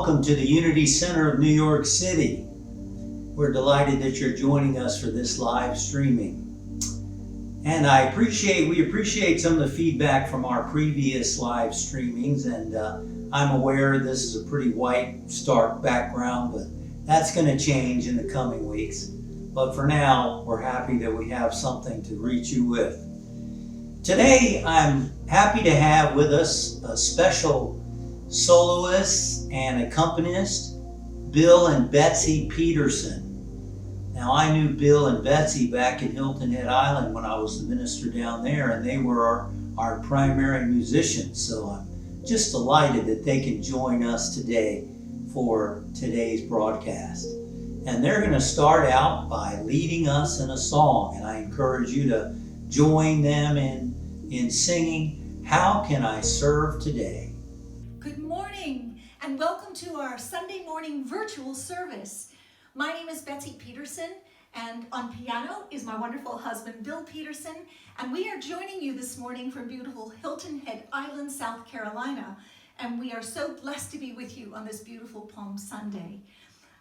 welcome to the Unity Center of New York City. We're delighted that you're joining us for this live streaming. And we appreciate some of the feedback from our previous live streamings, and I'm aware this is a pretty white, stark background, but that's going to change in the coming weeks. But for now, we're happy that we have something to reach you with. Today, I'm happy to have with us a special soloist and accompanist, Bill and Betsy Peterson. Now, I knew Bill and Betsy back in Hilton Head Island when I was the minister down there, and they were our primary musicians. So I'm just delighted that they can join us today for today's broadcast. And they're going to start out by leading us in a song, and I encourage you to join them in singing, "How Can I Serve Today?" Good morning, and welcome to our Sunday morning virtual service. My name is Betsy Peterson, and on piano is my wonderful husband, Bill Peterson, and we are joining you this morning from beautiful Hilton Head Island, South Carolina, and we are so blessed to be with you on this beautiful Palm Sunday.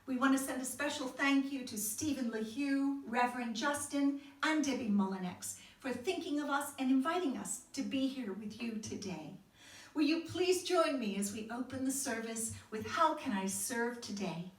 We want to send a special thank you to Stephen LaHue, Reverend Justin, and Debbie Mullinex for thinking of us and inviting us to be here with you today. Will you please join me as we open the service with "How Can I Serve Today?"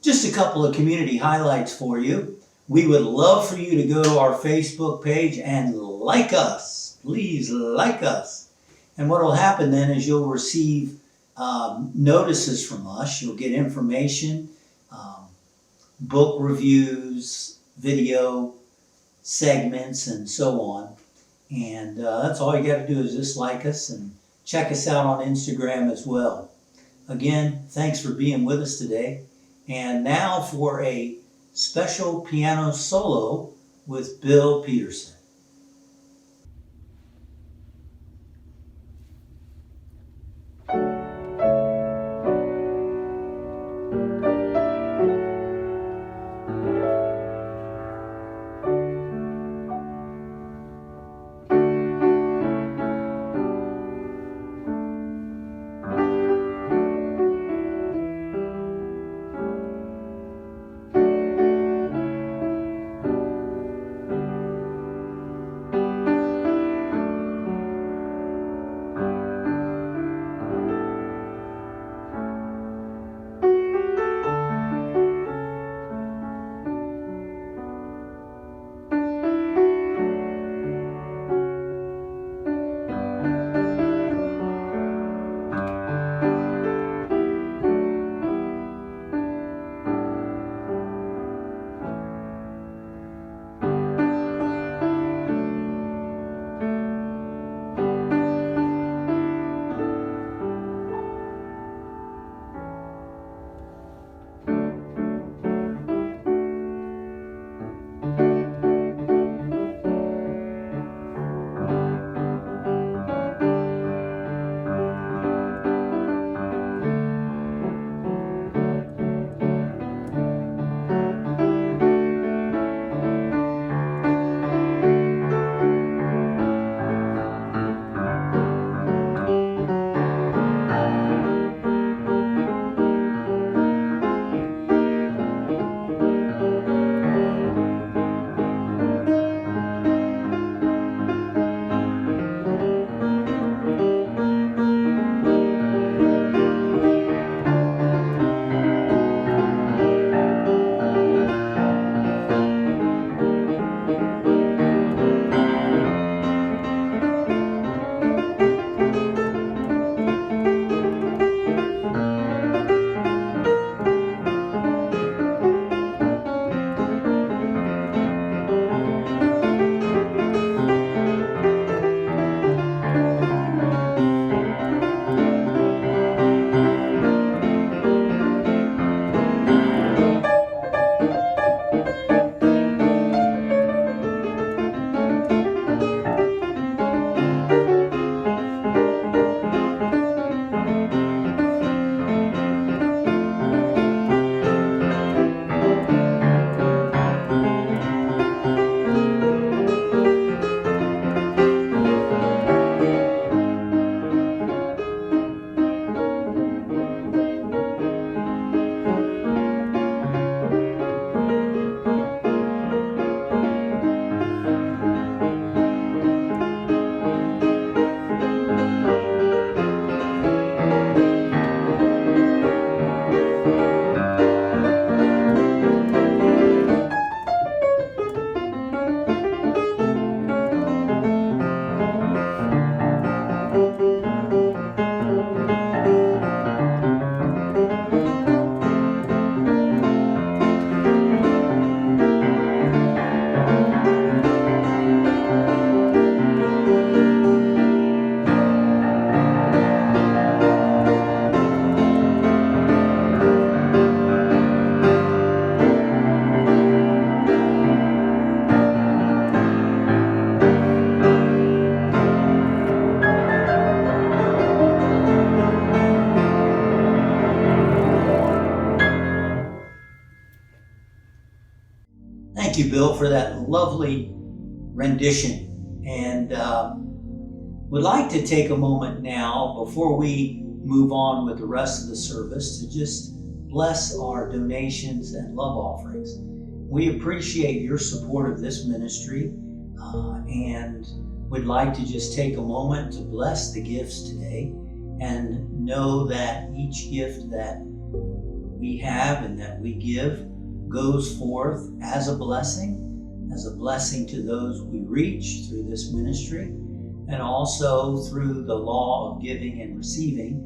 Just a couple of community highlights for you. We would love for you to go to our Facebook page and like us. Please like us. And what will happen then is you'll receive notices from us. You'll get information, book reviews, video segments, and so on. And that's all you got to do is just like us and check us out on Instagram as well. Again, thanks for being with us today. And now for a special piano solo with Bill Peterson. Thank you, Bill, for that lovely rendition. And would like to take a moment now before we move on with the rest of the service to just bless our donations and love offerings. We appreciate your support of this ministry and would like to just take a moment to bless the gifts today and know that each gift that we have and that we give goes forth as a blessing to those we reach through this ministry, and also through the law of giving and receiving.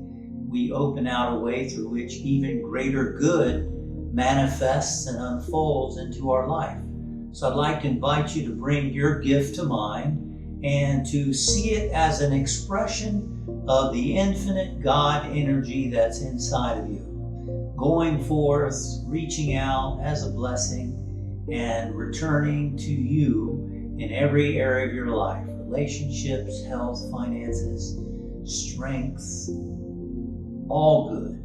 We open out a way through which even greater good manifests and unfolds into our life. So I'd like to invite you to bring your gift to mind and to see it as an expression of the infinite God energy that's inside of you, going forth, reaching out as a blessing, and returning to you in every area of your life: relationships, health, finances, strength, all good.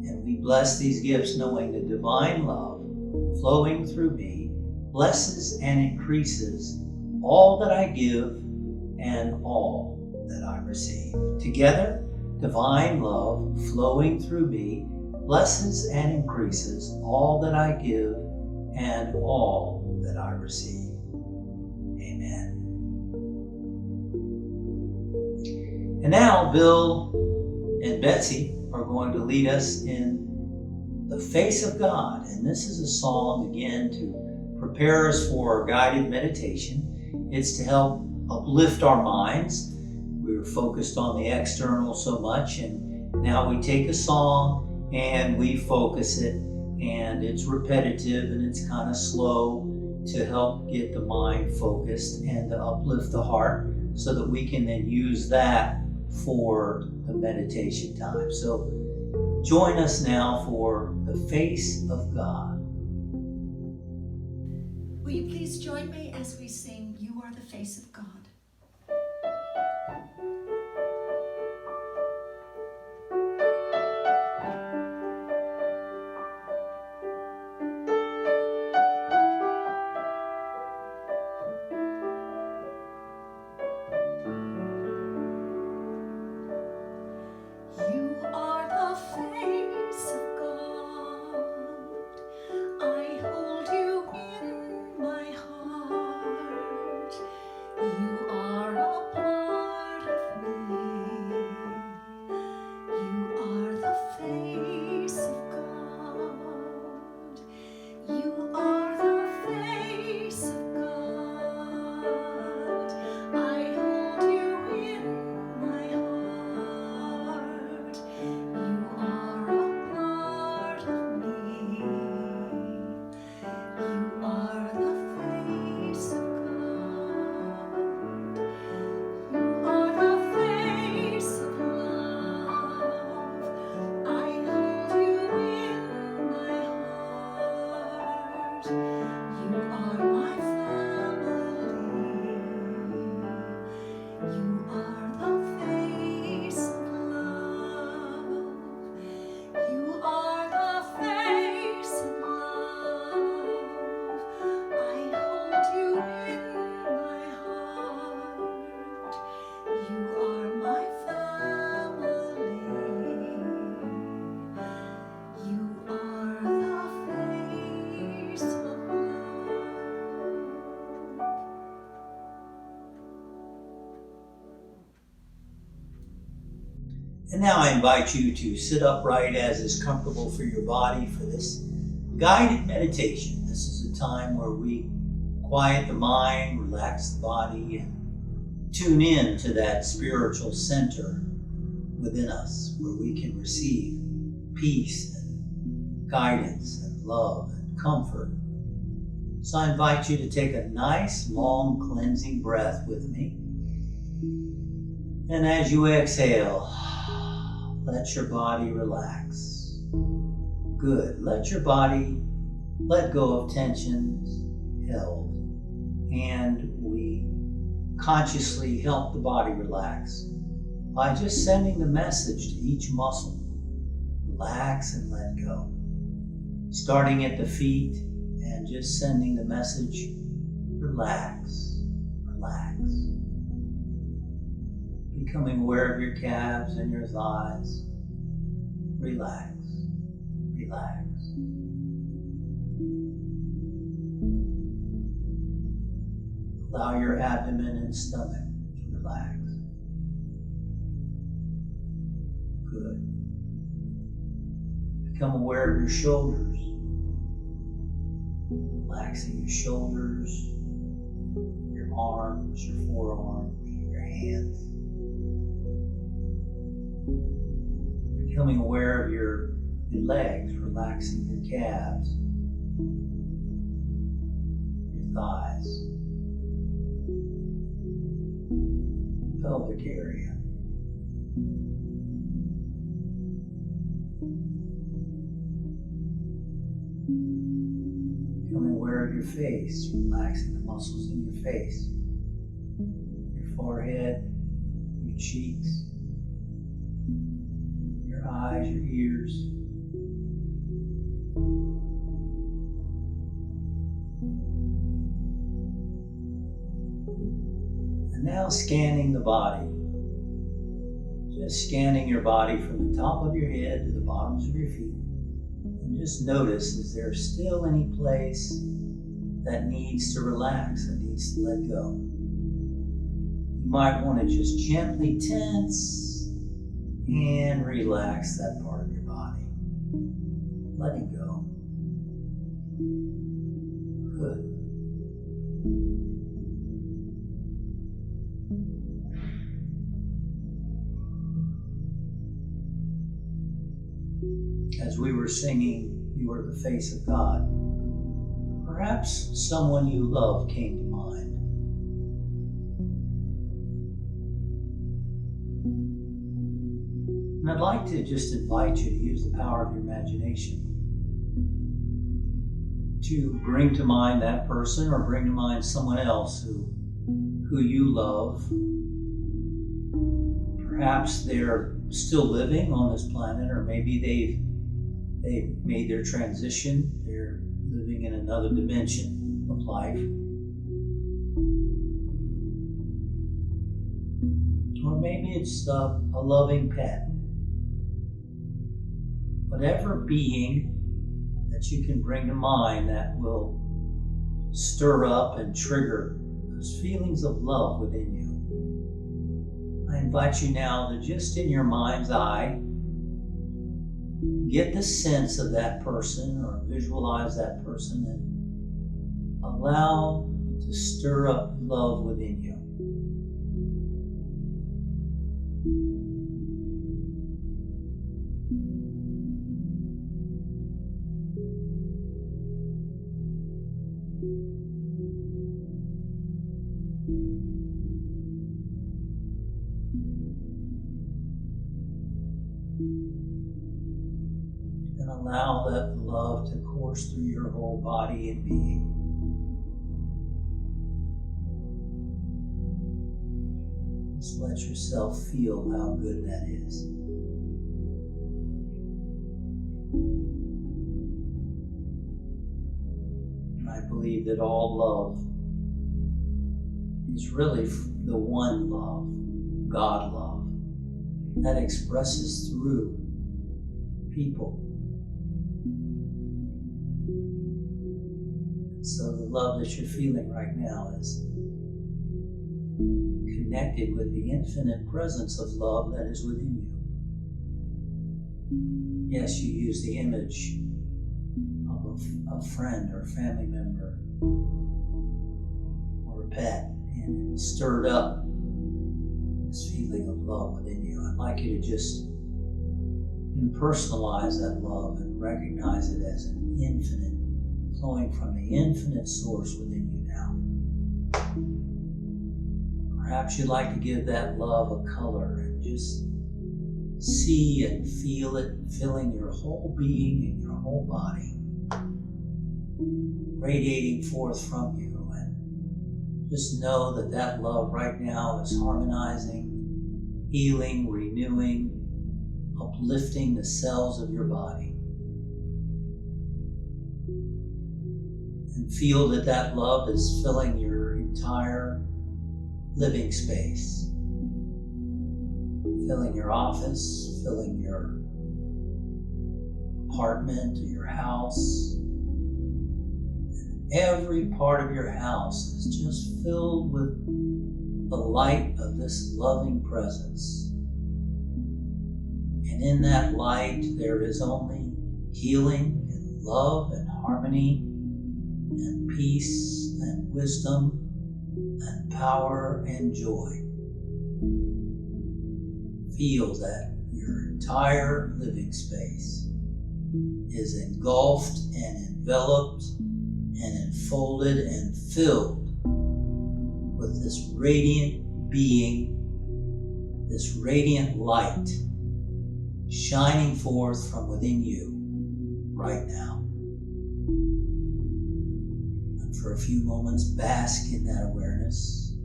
And we bless these gifts knowing the divine love flowing through me blesses and increases all that I give and all that I receive. Together, divine love flowing through me blesses and increases all that I give and all that I receive. Amen. And now Bill and Betsy are going to lead us in the face of God. And this is a song, again, to prepare us for a guided meditation. It's to help uplift our minds. We were focused on the external so much, and now we take a song and we focus it, and it's repetitive and it's kind of slow to help get the mind focused and to uplift the heart so that we can then use that for the meditation time. So join us now for the face of God. Will you please join me as we sing "You Are the Face of God"? You are the face of God. I hold you in my heart. You are a part of me. You are the face of God. You are the face of God. I hold you in my heart. You are a part of me. You are the face of God. You are the face of love. I hold you in my heart. You are my family. You are the face of love. You are the face of love. I hold you in my heart. You are my family. You are the face of love. And now I invite you to sit upright as is comfortable for your body for this guided meditation. This is a time where we quiet the mind, relax the body, and tune in to that spiritual center within us where we can receive peace and guidance and love and comfort. So I invite you to take a nice, long, cleansing breath with me. And as you exhale, let your body relax. Good. Let your body let go of tensions held. And we consciously help the body relax by just sending the message to each muscle. Relax and let go. Starting at the feet and just sending the message, relax, relax. Becoming aware of your calves and your thighs. Relax, relax. Allow your abdomen and stomach to relax. Good. Become aware of your shoulders. Relaxing your shoulders, your arms, your forearms, your hands. Becoming aware of your legs, relaxing your calves, your thighs, pelvic area. Becoming aware of your face, relaxing the muscles in your face, your forehead, your cheeks, your eyes, your ears. And now scanning the body. Just scanning your body from the top of your head to the bottoms of your feet. And just notice, is there still any place that needs to relax, that needs to let go? You might want to just gently tense and relax that part of your body. Letting go. Good. As we were singing, "You Are the Face of God," perhaps someone you love came to mind. And I'd like to just invite you to use the power of your imagination to bring to mind that person or bring to mind someone else who you love. Perhaps they're still living on this planet, or maybe they've made their transition. They're living in another dimension of life. Or maybe it's a loving pet. Whatever being that you can bring to mind that will stir up and trigger those feelings of love within you. I invite you now to just in your mind's eye, get the sense of that person or visualize that person and allow it to stir up love within you. And allow that love to course through your whole body and being. Just let yourself feel how good that is. And I believe that all love is really the one love, God love, that expresses through people. So the love that you're feeling right now is connected with the infinite presence of love that is within you. Yes, you use the image of a friend or family member or a pet, and it stirred up this feeling of love within you. I'd like you to just impersonalize that love and recognize it as an infinite, flowing from the infinite source within you now. Perhaps you'd like to give that love a color and just see and feel it filling your whole being and your whole body, radiating forth from you. And just know that that love right now is harmonizing, healing, renewing, uplifting the cells of your body. And feel that that love is filling your entire living space. Filling your office, filling your apartment or your house. And every part of your house is just filled with the light of this loving presence. And in that light, there is only healing and love and harmony and peace and wisdom and power and joy. Feel that your entire living space is engulfed and enveloped and enfolded and filled with this radiant being, this radiant light shining forth from within you right now. And for a few moments, bask in that awareness,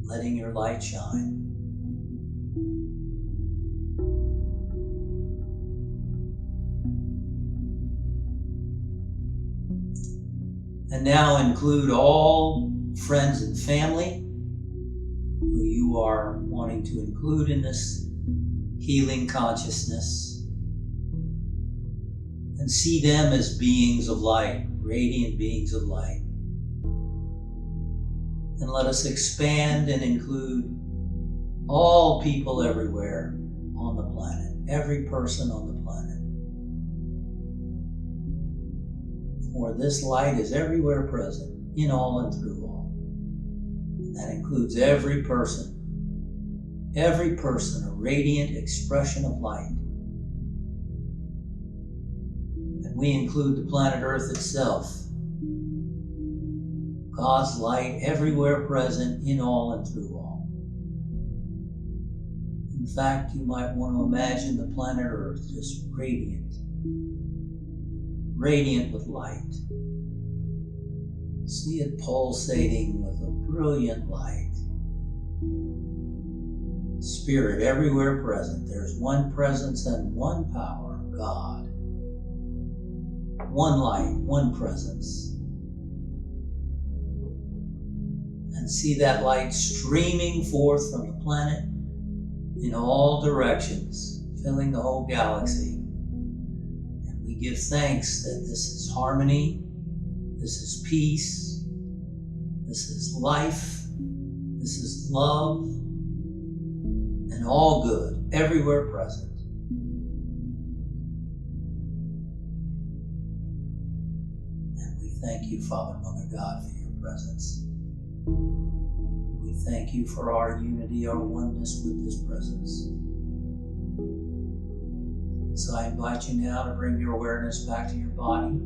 letting your light shine. And now include all friends and family who you are wanting to include in this healing consciousness. And see them as beings of light, radiant beings of light. And let us expand and include all people everywhere on the planet, every person on the planet. For this light is everywhere present, in all and through all. And that includes every person, a radiant expression of light. And we include the planet Earth itself, God's light everywhere present, in all and through all. In fact, you might want to imagine the planet Earth just radiant with light. See it pulsating with a brilliant light. Spirit everywhere present. There's one presence and one power, God. One light, one presence. And see that light streaming forth from the planet in all directions, filling the whole galaxy. We give thanks that this is harmony, this is peace, this is life, this is love, and all good, everywhere present. And we thank you, Father, Mother, God, for your presence. We thank you for our unity, our oneness with this presence. So I invite you now to bring your awareness back to your body,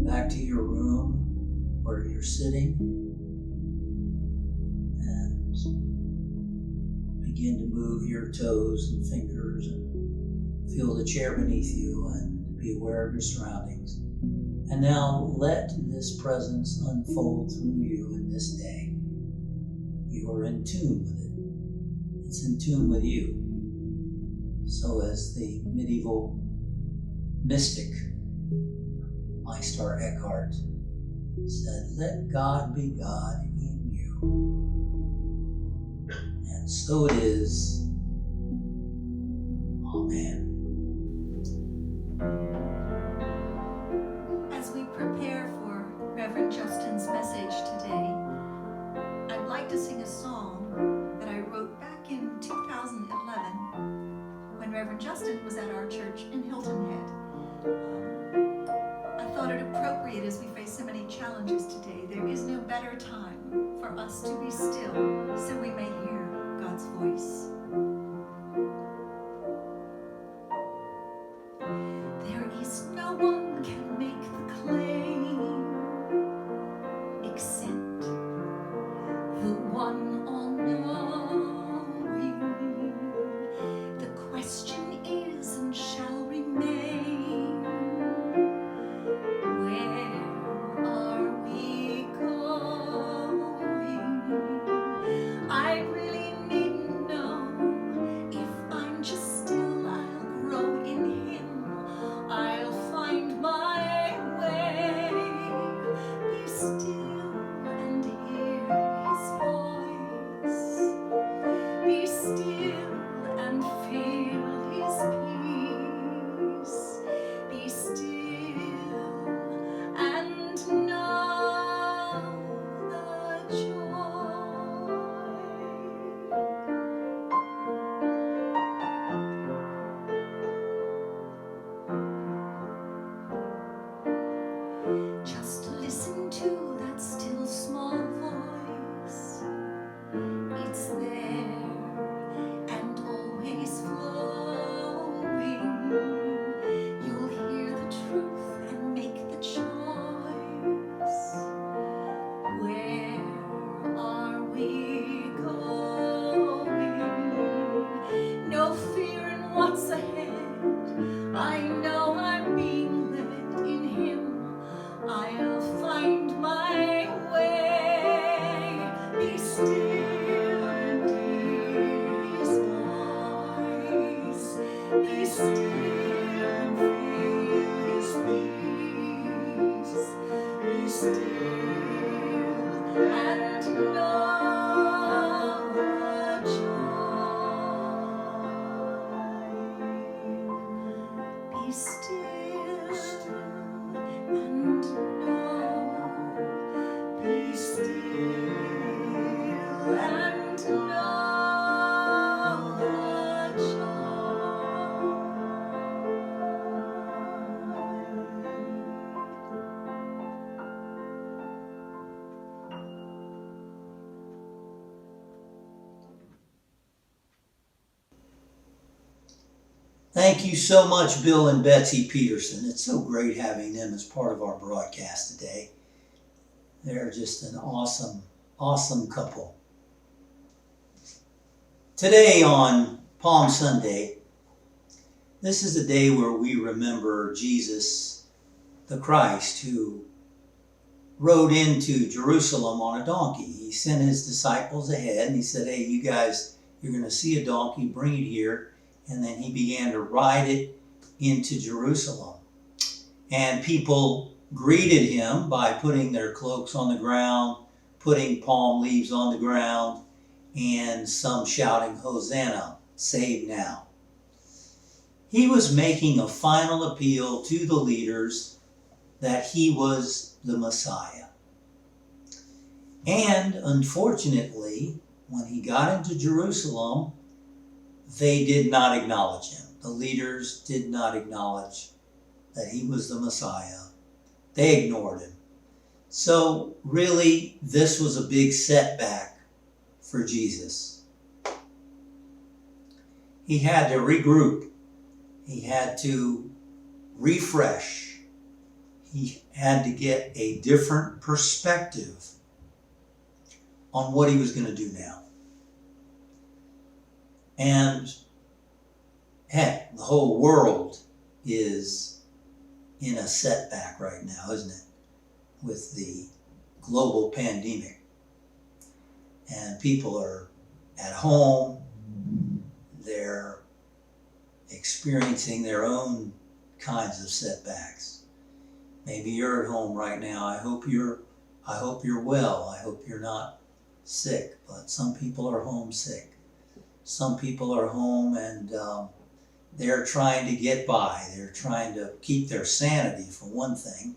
back to your room where you're sitting, and begin to move your toes and fingers and feel the chair beneath you and be aware of your surroundings. And now let this presence unfold through you in this day. You are in tune with it. It's in tune with you. So as the medieval mystic Meister Eckhart said, let God be God in you. And so it is. Amen. As we prepare for Reverend Justin's message today, I'd like to sing a song that I wrote back in 2011 when Reverend Justin was at our church in Hilton Head. I thought it appropriate as we face so many challenges today. There is no better time for us to be still so we may hear God's voice. There is no one can make the claim except the one all-knowing. The question is and shall remain, where are we going? it's there and always flowing. You'll hear the truth and make the choice. Where are we going? No fear in what's ahead. I know I'm being led in Him. I'll find my way. Be still and hear His voice. Be still and feel His peace. Be still and know the joy. Be still and know. Be still and know the joy. Thank you so much, Bill and Betsy Peterson. It's so great having them as part of our broadcast today. They're just an awesome, awesome couple. Today on Palm Sunday, this is a day where we remember Jesus, the Christ, who rode into Jerusalem on a donkey. He sent his disciples ahead and he said, hey, you guys, you're going to see a donkey, bring it here. And then he began to ride it into Jerusalem. And people greeted him by putting their cloaks on the ground, putting palm leaves on the ground, and some shouting, Hosanna, save now. He was making a final appeal to the leaders that he was the Messiah. And unfortunately, when he got into Jerusalem, they did not acknowledge him. The leaders did not acknowledge that he was the Messiah. They ignored him. So really, this was a big setback for Jesus. He had to regroup. He had to refresh. He had to get a different perspective on what he was going to do now. And heck, the whole world is in a setback right now, isn't it? With the global pandemic. And people are at home. They're experiencing their own kinds of setbacks. Maybe you're at home right now. I hope you're well. I hope you're not sick, but some people are homesick. Some people are home and they're trying to get by. They're trying to keep their sanity, for one thing.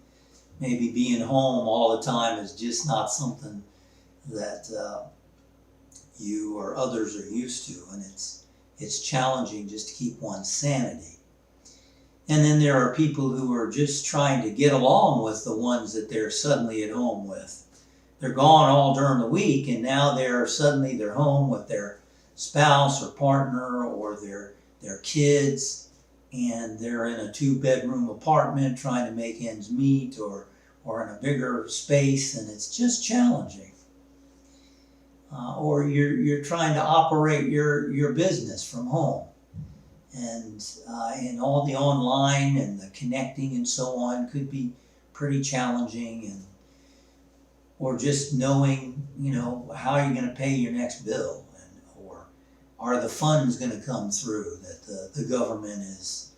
Maybe being home all the time is just not something that you or others are used to, and it's challenging just to keep one's sanity. And then there are people who are just trying to get along with the ones that they're suddenly at home with. They're gone all during the week, and now they're home with their spouse or partner or their kids, and they're in a 2-bedroom apartment trying to make ends meet or in a bigger space, and it's just challenging. Or you're trying to operate your business from home, and all the online and the connecting and so on could be pretty challenging, or just knowing, how you're going to pay your next bill, or are the funds going to come through that the government is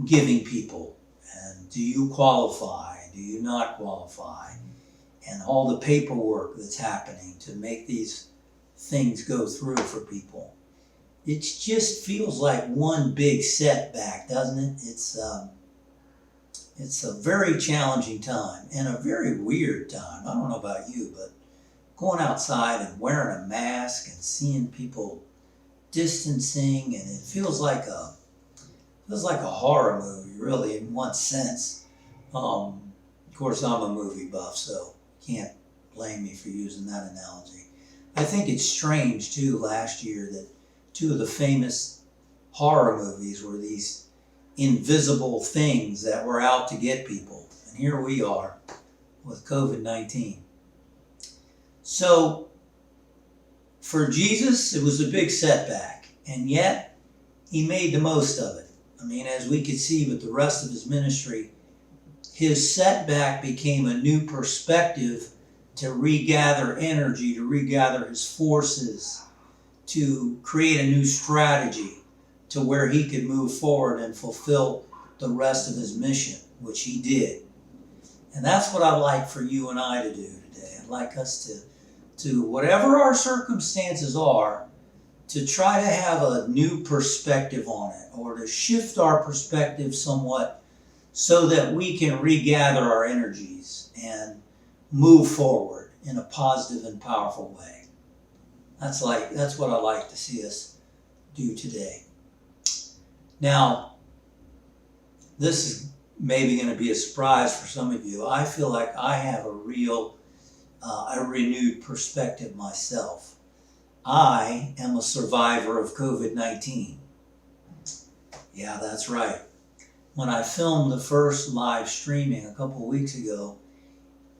giving people, and do you qualify, do you not qualify, and all the paperwork that's happening to make these things go through for people. It just feels like one big setback, doesn't it? It's a very challenging time and a very weird time. I don't know about you, but going outside and wearing a mask and seeing people distancing, and it feels like a horror movie, really, in one sense. Of course, I'm a movie buff, so you can't blame me for using that analogy. I think it's strange too last year that two of the famous horror movies were these invisible things that were out to get people. And here we are with COVID-19. So for Jesus, it was a big setback, and yet he made the most of it. I mean, as we could see with the rest of his ministry, his setback became a new perspective to regather energy, to regather his forces, to create a new strategy to where he could move forward and fulfill the rest of his mission, which he did. And that's what I'd like for you and I to do today. I'd like us to whatever our circumstances are, to try to have a new perspective on it, or to shift our perspective somewhat so that we can regather our energies and move forward in a positive and powerful way. That's what I'd like to see us do today. Now, this is maybe going to be a surprise for some of you. I feel like I have a renewed perspective myself. I am a survivor of COVID-19. Yeah, that's right. When I filmed the first live streaming a couple of weeks ago,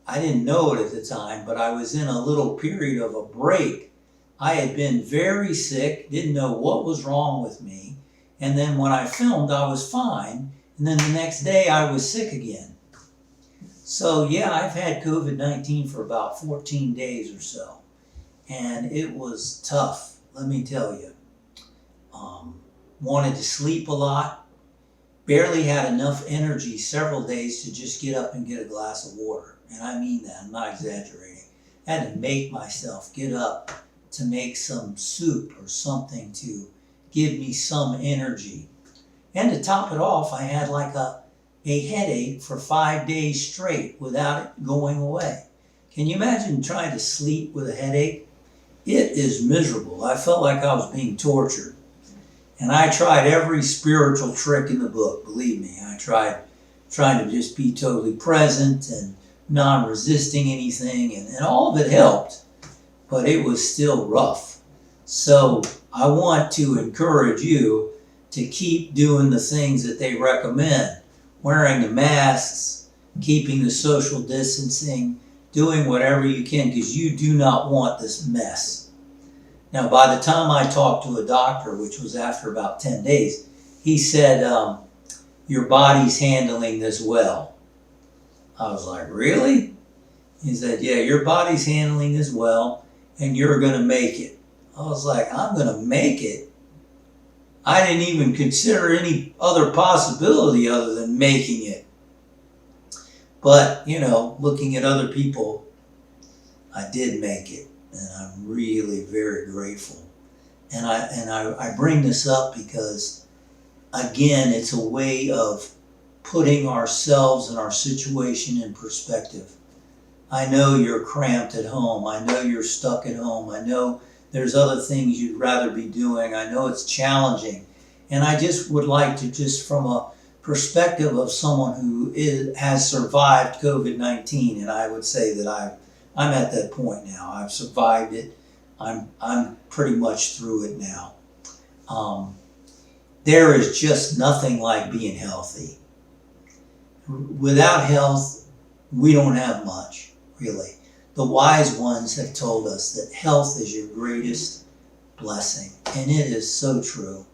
I didn't know it at the time, but I was in a little period of a break. I had been very sick, didn't know what was wrong with me, and then when I filmed, I was fine, and then the next day I was sick again. So yeah, I've had COVID-19 for about 14 days or so, and it was tough, let me tell you. Wanted to sleep a lot, barely had enough energy several days to just get up and get a glass of water. And I mean that, I'm not exaggerating. I had to make myself get up to make some soup or something to give me some energy. And to top it off, I had like a headache for 5 days straight without it going away. Can you imagine trying to sleep with a headache? It is miserable. I felt like I was being tortured. And I tried every spiritual trick in the book, believe me. I tried trying to just be totally present and non-resisting anything, and all of it helped, but it was still rough. So I want to encourage you to keep doing the things that they recommend. Wearing the masks, keeping the social distancing, doing whatever you can, because you do not want this mess. Now, by the time I talked to a doctor, which was after about 10 days, he said, your body's handling this well. I was like, really? He said, yeah, your body's handling this well, and you're going to make it. I was like, I'm going to make it? I didn't even consider any other possibility other than making it. But, you know, looking at other people, I did make it. And I'm really very grateful. And I bring this up because, again, it's a way of putting ourselves and our situation in perspective. I know you're cramped at home. I know you're stuck at home. I know there's other things you'd rather be doing. I know it's challenging. And I just would like to, just from a perspective of someone who has survived COVID-19, and I would say that I'm at that point now. I've survived it. I'm pretty much through it now. There is just nothing like being healthy. Without health, we don't have much, really. The wise ones have told us that health is your greatest blessing, and it is so true.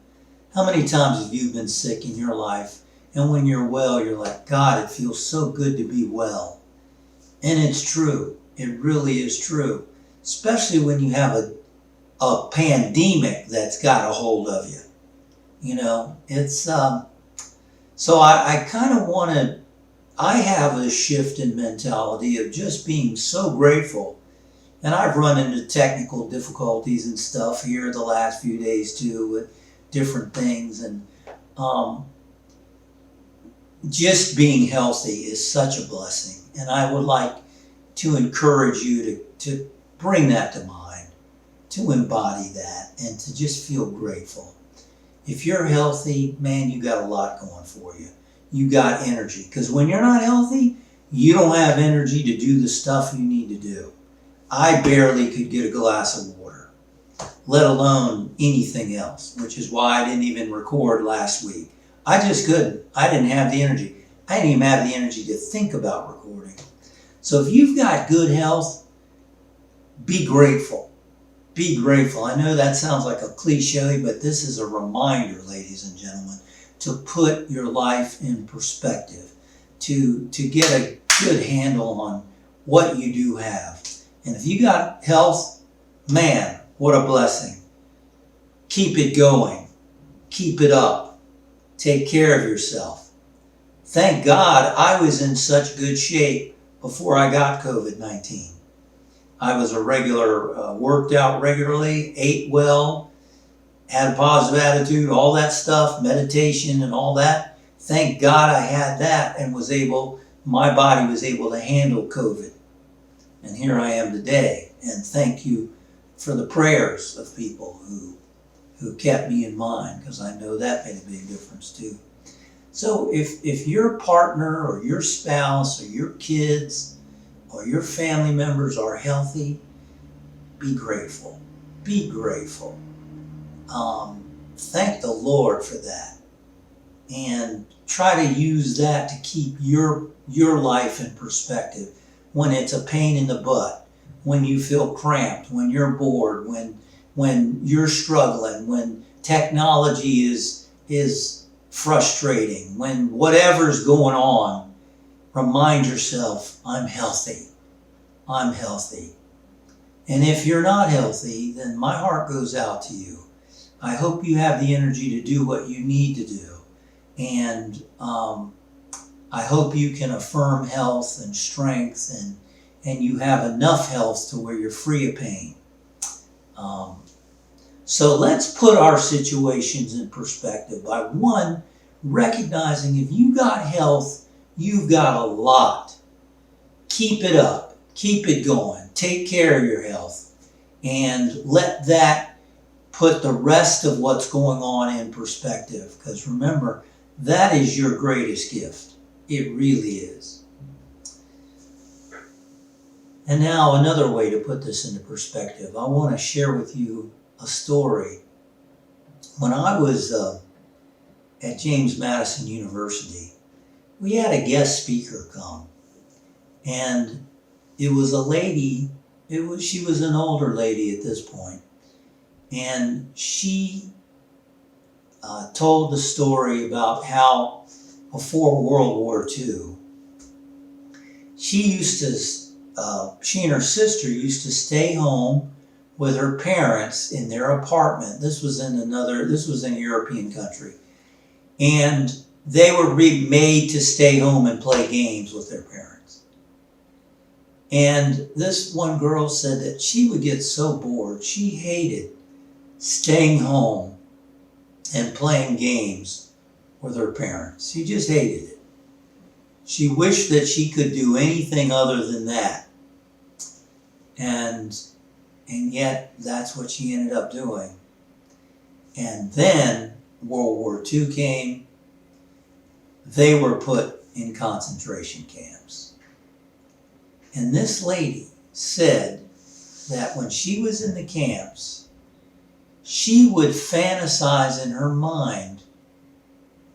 How many times have you been sick in your life, and when you're well, you're like, God, it feels so good to be well. And it's true. It really is true, especially when you have a pandemic that's got a hold of you. You know, it's, so I kind of want to, I have a shift in mentality of just being so grateful. And I've run into technical difficulties and stuff here the last few days too with different things. And just being healthy is such a blessing. And I would like to encourage you to bring that to mind, to embody that, and to just feel grateful. If you're healthy, man, you got a lot going for you. You got energy. Because when you're not healthy, you don't have energy to do the stuff you need to do. I barely could get a glass of water, let alone anything else, which is why I didn't even record last week. I just couldn't. I didn't have the energy. I didn't even have the energy to think about recording. So if you've got good health, be grateful. Be grateful. I know that sounds like a cliche, but this is a reminder, ladies and gentlemen, to put your life in perspective, to get a good handle on what you do have. And if you got health, man, what a blessing. Keep it going. Keep it up. Take care of yourself. Thank God I was in such good shape before I got COVID-19. I was a regular, worked out regularly, ate well, had a positive attitude, all that stuff, meditation and all that. Thank God I had that and my body was able to handle COVID. And here I am today. And thank you for the prayers of people who kept me in mind, because I know that made a big difference too. So if your partner or your spouse or your kids or your family members are healthy, be grateful. Be grateful. Thank the Lord for that. And try to use that to keep your life in perspective when it's a pain in the butt, when you feel cramped, when you're bored, when you're struggling, when technology is frustrating, when whatever's going on, remind yourself, I'm healthy. I'm healthy. And if you're not healthy, then my heart goes out to you. I hope you have the energy to do what you need to do. And I hope you can affirm health and strength and you have enough health to where you're free of pain. So let's put our situations in perspective by one, recognizing if you got health, you've got a lot. Keep it up. Keep it going. Take care of your health. And let that put the rest of what's going on in perspective. Because remember, that is your greatest gift. It really is. And now another way to put this into perspective. I want to share with you a story. When I was at James Madison University, we had a guest speaker come. And it was a lady, she was an older lady at this point. And she told the story about how before World War II, she and her sister used to stay home with her parents in their apartment. This was in a European country. And they were made to stay home and play games with their parents. And this one girl said that she would get so bored. She hated staying home and playing games with her parents. She just hated it. She wished that she could do anything other than that. And yet that's what she ended up doing. And then World War II came. They were put in concentration camps. And this lady said that when she was in the camps, she would fantasize in her mind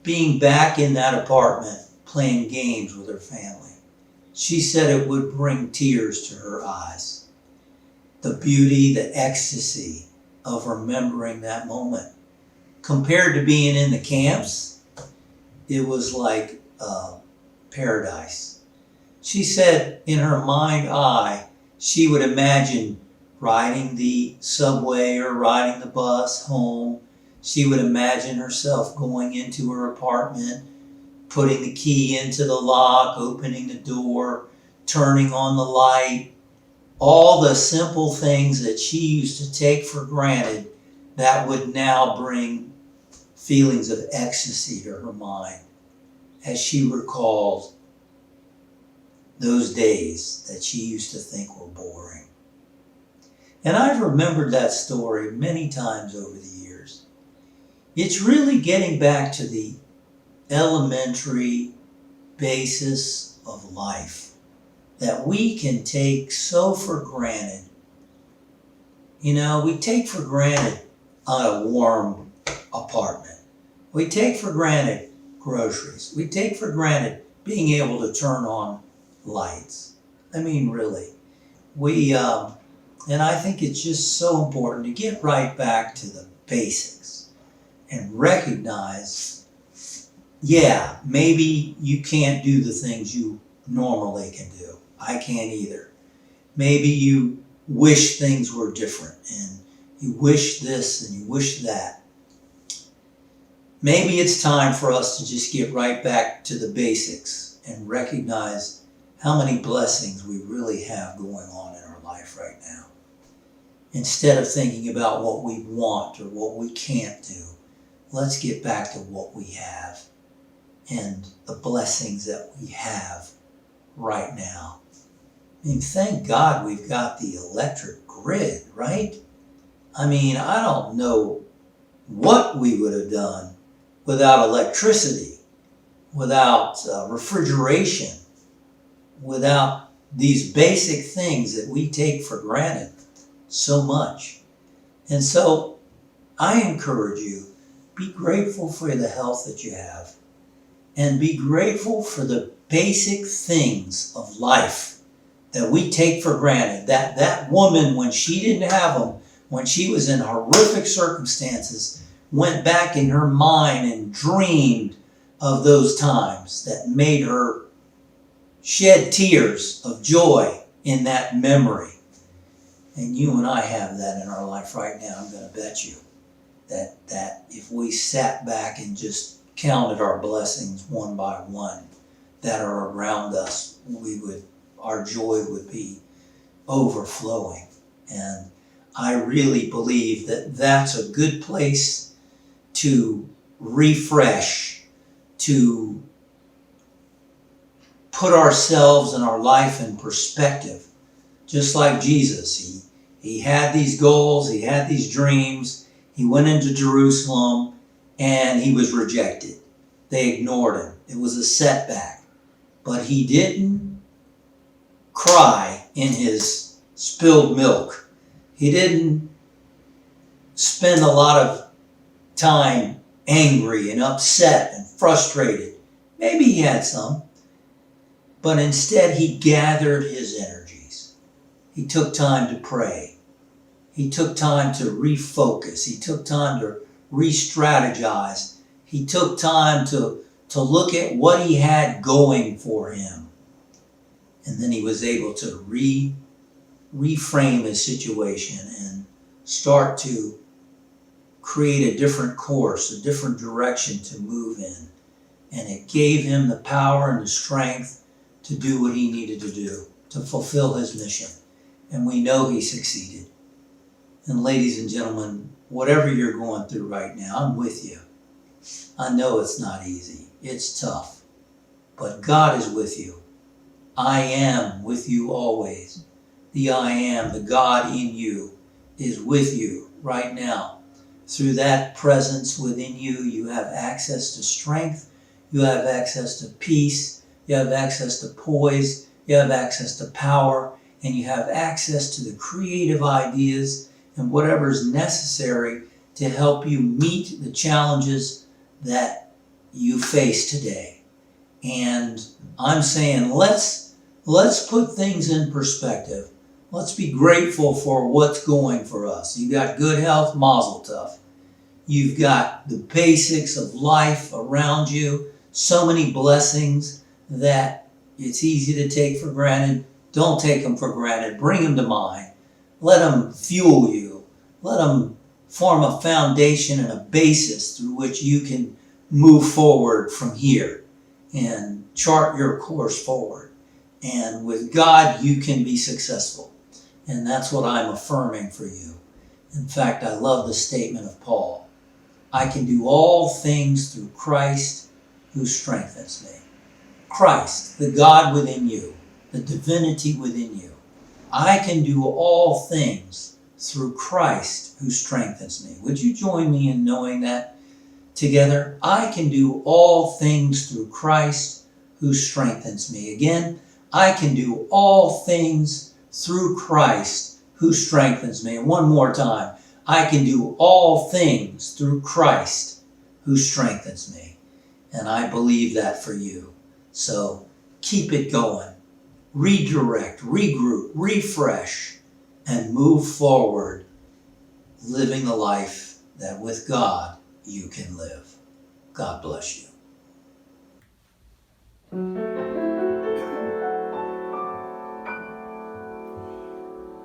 being back in that apartment playing games with her family. She said it would bring tears to her eyes. The beauty, the ecstasy of remembering that moment. Compared to being in the camps, it was like paradise. She said in her mind's eye, she would imagine riding the subway or riding the bus home. She would imagine herself going into her apartment, putting the key into the lock, opening the door, turning on the light. All the simple things that she used to take for granted that would now bring feelings of ecstasy to her mind as she recalled those days that she used to think were boring. And I've remembered that story many times over the years. It's really getting back to the elementary basis of life that we can take so for granted We take for granted a warm apartment. We take for granted groceries. We take for granted being able to turn on lights. I mean, really. And I think it's just so important to get right back to the basics and recognize, yeah, maybe you can't do the things you normally can do. I can't either. Maybe you wish things were different and you wish this and you wish that. Maybe it's time for us to just get right back to the basics and recognize how many blessings we really have going on in our life right now. Instead of thinking about what we want or what we can't do, let's get back to what we have and the blessings that we have right now. I mean, thank God we've got the electric grid, right? I mean, I don't know what we would have done without electricity, without refrigeration, without these basic things that we take for granted so much. And so I encourage you, be grateful for the health that you have and be grateful for the basic things of life that we take for granted. That woman, when she didn't have them, when she was in horrific circumstances, went back in her mind and dreamed of those times that made her shed tears of joy in that memory. And you and I have that in our life right now. I'm going to bet you that if we sat back and just counted our blessings one by one that are around us, our joy would be overflowing. And I really believe that that's a good place to refresh, to put ourselves and our life in perspective. Just like Jesus, he had these goals, he had these dreams, he went into Jerusalem and he was rejected. They ignored him. It was a setback. But he didn't cry in his spilled milk. He didn't spend a lot of time angry and upset and frustrated. Maybe he had some, but instead he gathered his energies. He took time to pray. He took time to refocus. He took time to re-strategize. He took time to look at what he had going for him. And then he was able to reframe his situation and start to create a different course, a different direction to move in. And it gave him the power and the strength to do what he needed to do, to fulfill his mission. And we know he succeeded. And ladies and gentlemen, whatever you're going through right now, I'm with you. I know it's not easy. It's tough. But God is with you. I am with you always. The I am, the God in you, is with you right now. Through that presence within you, you have access to strength, you have access to peace, you have access to poise, you have access to power, and you have access to the creative ideas and whatever is necessary to help you meet the challenges that you face today. And I'm saying let's put things in perspective. Let's be grateful for what's going for us. You got good health, mazel tov. You've got the basics of life around you. So many blessings that it's easy to take for granted. Don't take them for granted. Bring them to mind. Let them fuel you. Let them form a foundation and a basis through which you can move forward from here and chart your course forward. And with God, you can be successful. And that's what I'm affirming for you. In fact, I love the statement of Paul. I can do all things through Christ who strengthens me. Christ, the God within you, the divinity within you. I can do all things through Christ who strengthens me. Would you join me in knowing that together? I can do all things through Christ who strengthens me. Again, I can do all things through Christ who strengthens me. And one more time, I can do all things through Christ who strengthens me. And I believe that for you. So keep it going. Redirect, regroup, refresh, and move forward, living the life that with God you can live. God bless you.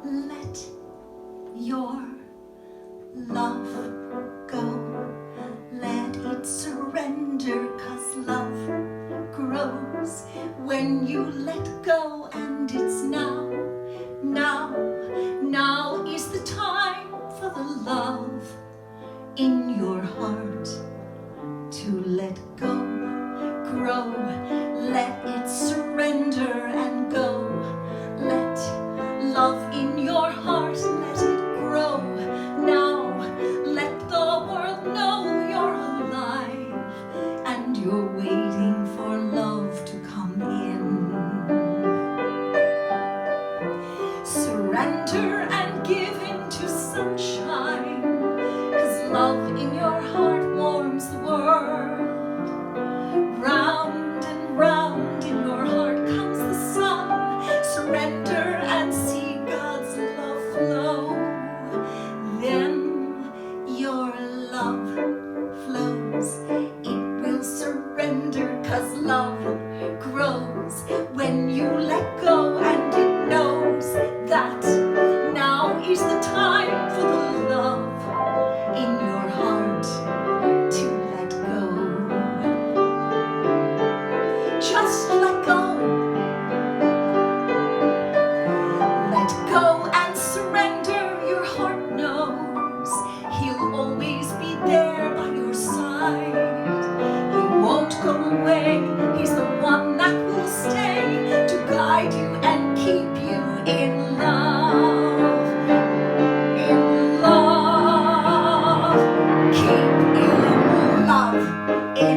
Let your love go. Let it surrender, 'cause love grows when you let go. And it's now is the time for the love in your heart to let go, grow. Let it surrender and go. Let love in your heart, let it grow now. Let the world know you're alive and you're waiting for love to come in. Surrender and give into sunshine, 'cause love in your heart warms the world. Round and round in your heart comes the sun. Surrender and see God's love flow. Then your love flows. It will surrender, 'cause love grows when you let go. And it knows that now is the time for the love in your heart to let go. Just let go. Let go and surrender. Your heart knows He'll always be there by your side. He won't go away. He's the one that will stay to guide you and keep you in love. In love. Keep in love. In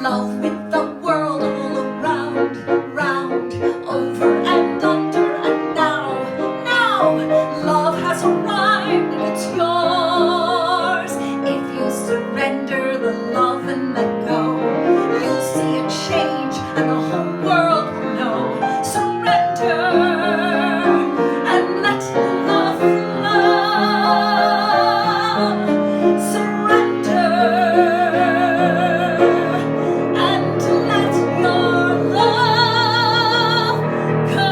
love with the world all around, round, over and under. And now, love has arrived and it's yours. If you surrender the love and let go, you'll see a change and the whole world will know. Surrender and let love flow. Surrender and let your love go.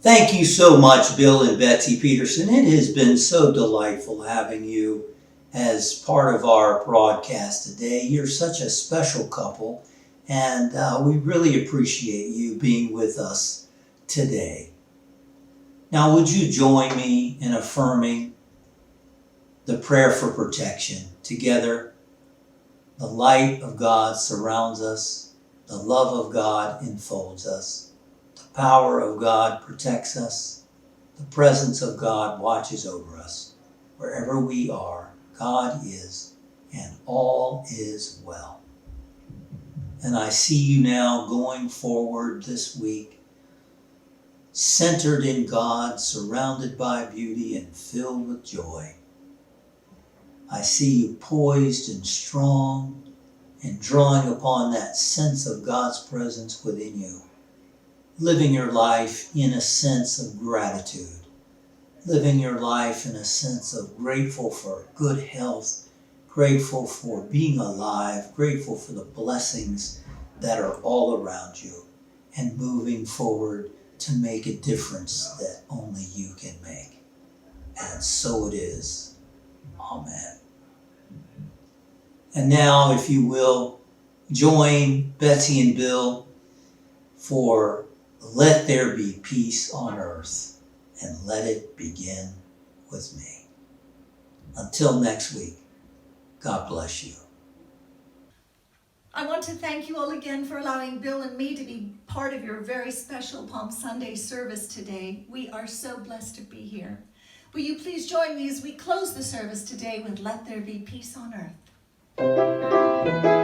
Thank you so much, Bill and Betsy Peterson. It has been so delightful having you as part of our broadcast today. You're such a special couple, and we really appreciate you being with us today. Now, would you join me in affirming the prayer for protection together? The light of God surrounds us. The love of God enfolds us. The power of God protects us. The presence of God watches over us. Wherever we are, God is, and all is well. And I see you now going forward this week, centered in God, surrounded by beauty and filled with joy. I see you poised and strong and drawing upon that sense of God's presence within you, living your life in a sense of gratitude, living your life in a sense of grateful for good health, grateful for being alive, grateful for the blessings that are all around you, and moving forward to make a difference that only you can make. And so it is. Amen. And now, if you will, join Betsy and Bill for Let There Be Peace on Earth, and let it begin with me. Until next week, God bless you. I want to thank you all again for allowing Bill and me to be part of your very special Palm Sunday service today. We are so blessed to be here. Will you please join me as we close the service today with Let There Be Peace on Earth?